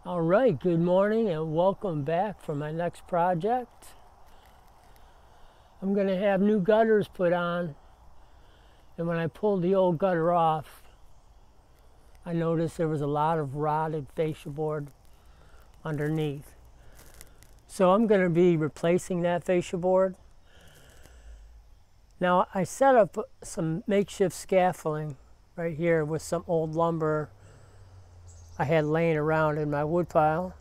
All right, good morning and welcome back for my next project. I'm going to have new gutters put on, and when I pulled the old gutter off, I noticed there was a lot of rotted fascia board underneath. So I'm going to be replacing that fascia board. Now I set up some makeshift scaffolding right here with some old lumber I had laying around in my wood pile.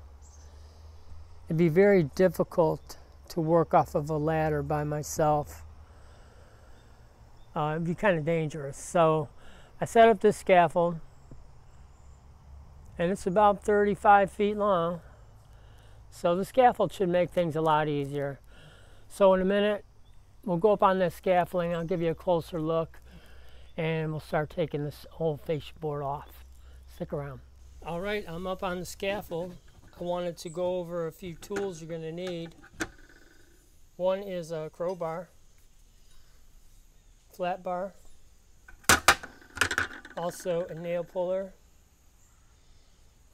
It'd be very difficult to work off of a ladder by myself. It'd be kind of dangerous. So I set up this scaffold, and it's about 35 feet long. So the scaffold should make things a lot easier. So in a minute, we'll go up on this scaffolding. I'll give you a closer look, and we'll start taking this old fascia board off. Stick around. All right, I'm up on the scaffold. I wanted to go over a few tools you're going to need. One is a crowbar, flat bar, also a nail puller.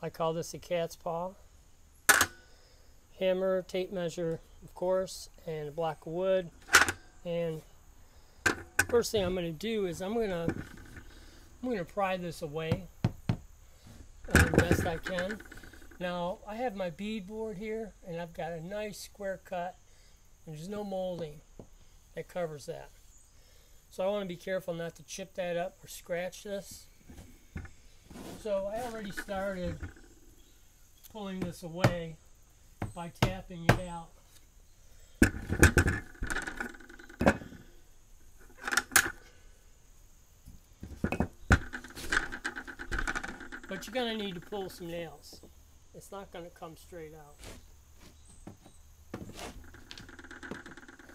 I call this a cat's paw. Hammer, tape measure, of course, and a block of wood. And first thing I'm going to do is I'm going to pry this away as best I can. Now I have my bead board here, and I've got a nice square cut, and there's no molding that covers that. So I want to be careful not to chip that up or scratch this. So I already started pulling this away by tapping it out. But you're going to need to pull some nails. It's not going to come straight out.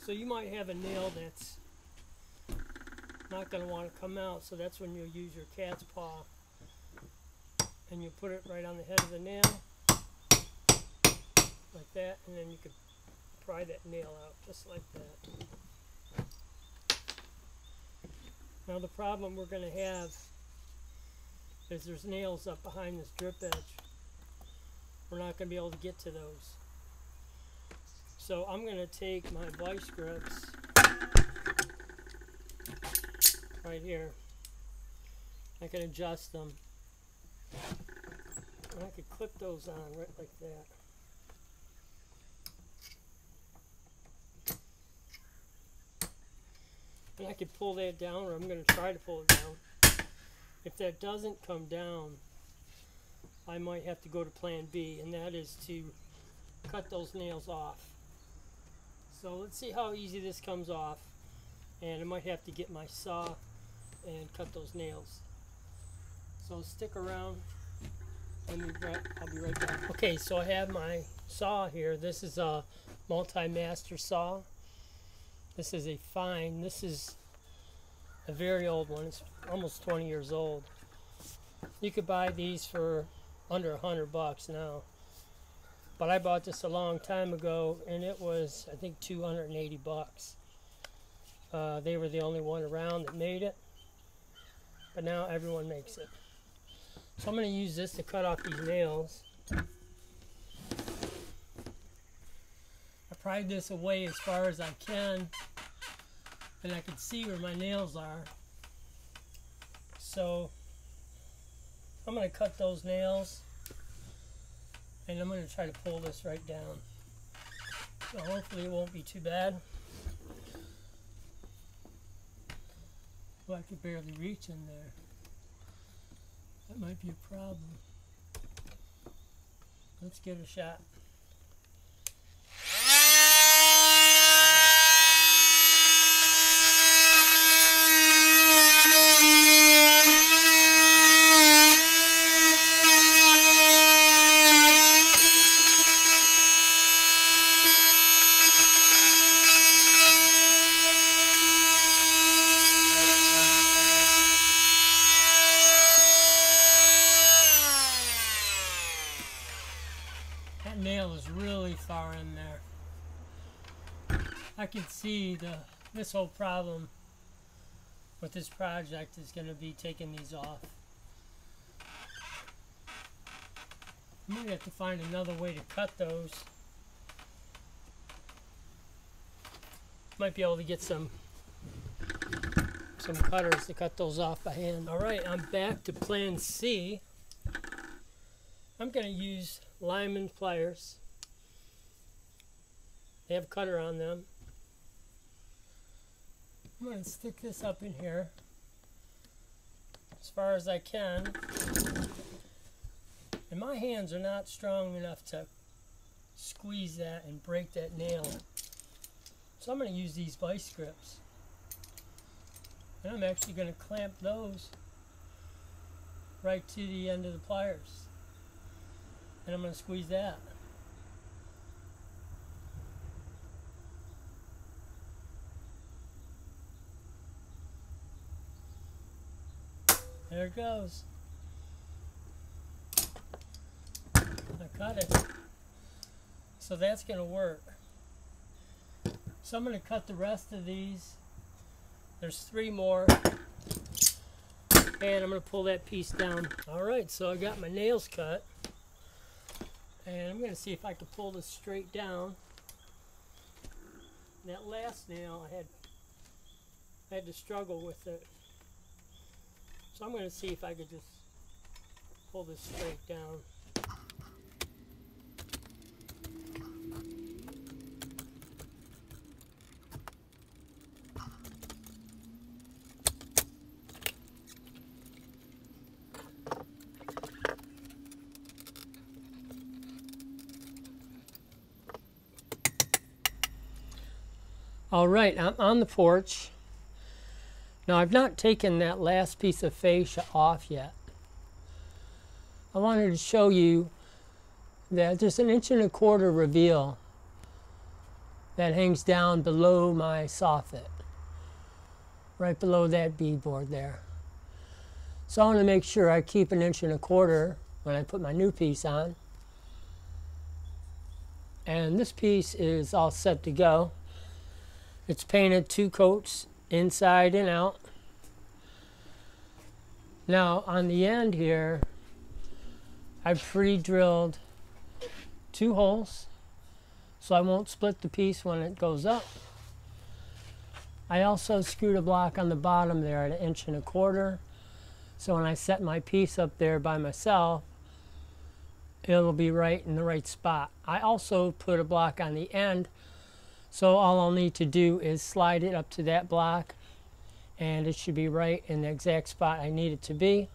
So you might have a nail that's not going to want to come out, so that's when you'll use your cat's paw, and you put it right on the head of the nail, like that, and then you could pry that nail out just like that. Now the problem we're going to have is there's nails up behind this drip edge. We're not going to be able to get to those. So I'm going to take my vice grips right here. I can adjust them. And I could clip those on right like that. And I could pull that down, or I'm going to try to pull it down. If that doesn't come down, I might have to go to plan B, and that is to cut those nails off. So let's see how easy this comes off, and I might have to get my saw and cut those nails. So stick around, I'll be right back. Okay, so I have my saw here. This is a multi-master saw. This is a fine. This is a very old one. It's almost 20 years old. You could buy these for under $100 now. But I bought this a long time ago, and it was, I think, $280. They were the only one around that made it, but now everyone makes it. So I'm going to use this to cut off these nails. I pried this away as far as I can, and I can see where my nails are. So I'm going to cut those nails, and I'm going to try to pull this right down. So hopefully it won't be too bad. Well, I could barely reach in there. That might be a problem. Let's give it a shot. That nail is really far in there. I can see this whole problem with this project is going to be taking these off. I'm going to have to find another way to cut those. Might be able to get some cutters to cut those off by hand. Alright, I'm back to plan C. I'm going to use Lyman pliers. They have a cutter on them. I'm going to stick this up in here as far as I can. And my hands are not strong enough to squeeze that and break that nail. So I'm going to use these vice grips. And I'm actually going to clamp those right to the end of the pliers. And I'm going to squeeze that. There it goes. I cut it. So that's going to work. So I'm going to cut the rest of these. There's 3 more. And I'm going to pull that piece down. Alright, so I got my nails cut. And I'm going to see if I can pull this straight down. That last nail, I had to struggle with it. So I'm going to see if I could just pull this straight down. All right, I'm on the porch. Now I've not taken that last piece of fascia off yet. I wanted to show you that there's an 1.25 inch reveal that hangs down below my soffit, right below that beadboard there. So I want to make sure I keep an 1.25 inch when I put my new piece on. And this piece is all set to go. It's painted 2 coats inside and out. Now on the end here, I've pre-drilled 2 holes so I won't split the piece when it goes up. I also screwed a block on the bottom there at 1.25 inch, so when I set my piece up there by myself, it'll be right in the right spot. I also put a block on the end, so all I'll need to do is slide it up to that block and it should be right in the exact spot I need it to be.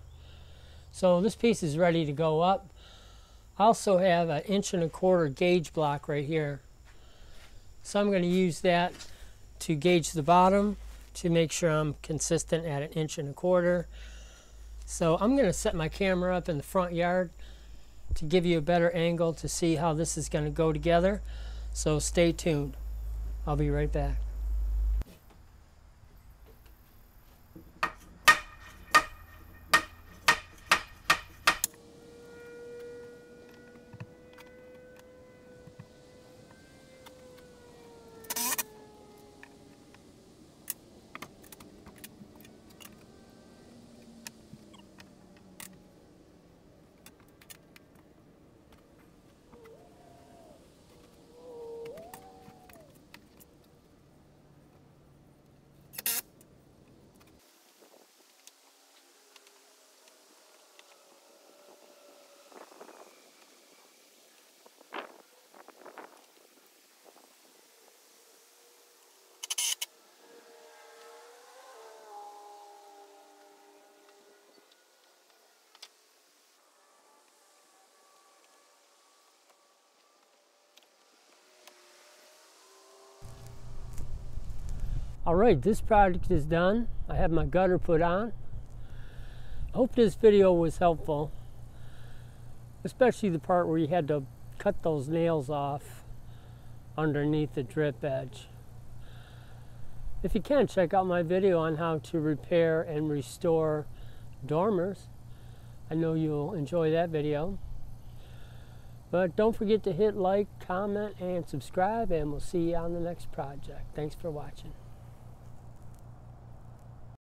So this piece is ready to go up. I also have an 1.25 inch gauge block right here. So I'm going to use that to gauge the bottom to make sure I'm consistent at 1.25 inch. So I'm going to set my camera up in the front yard to give you a better angle to see how this is going to go together. So stay tuned. I'll be right back. Alright, this project is done. I have my gutter put on. I hope this video was helpful, especially the part where you had to cut those nails off underneath the drip edge. If you can, check out my video on how to repair and restore dormers. I know you'll enjoy that video. But don't forget to hit like, comment, and subscribe, and we'll see you on the next project. Thanks for watching.